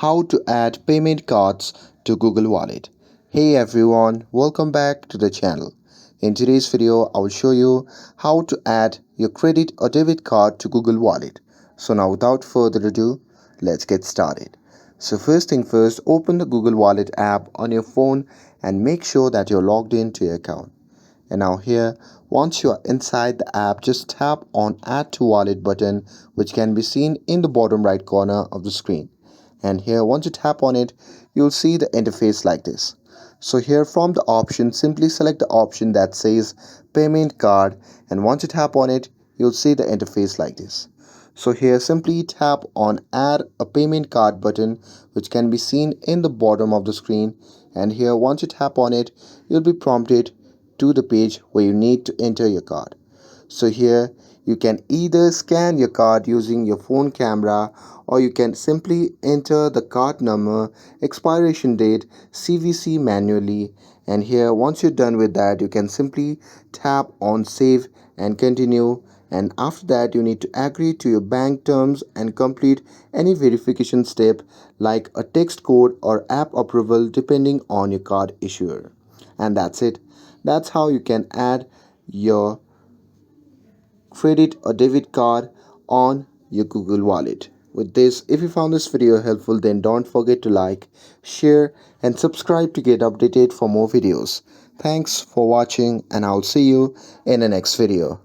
how to add payment cards to Google Wallet. Hey everyone, welcome back to the channel. In today's video, I will show you how to add your credit or debit card to Google Wallet. So now without further ado, let's get started. So first thing first, open the Google Wallet app on your phone and make sure that you're logged into your account. And now here, once you are inside the app, just tap on Add to Wallet button, which can be seen in the bottom right corner of the screen. And here, once you tap on it, you'll see the interface like this. So here from the option, simply select the option that says Payment Card, and once you tap on it, you'll see the interface like this. So here simply tap on Add a Payment Card button, which can be seen in the bottom of the screen. And here once you tap on it, you'll be prompted to the page where you need to enter your card. So here you can either scan your card using your phone camera, or you can simply enter the card number, expiration date, CVC manually. And here once you're done with that, you can simply tap on save and continue. And after that, you need to agree to your bank terms and complete any verification step like a text code or app approval depending on your card issuer. And that's it. That's how you can add your credit or debit card on your Google Wallet. With this, if you found this video helpful, then don't forget to like, share, and subscribe to get updated for more videos. Thanks for watching, and I'll see you in the next video.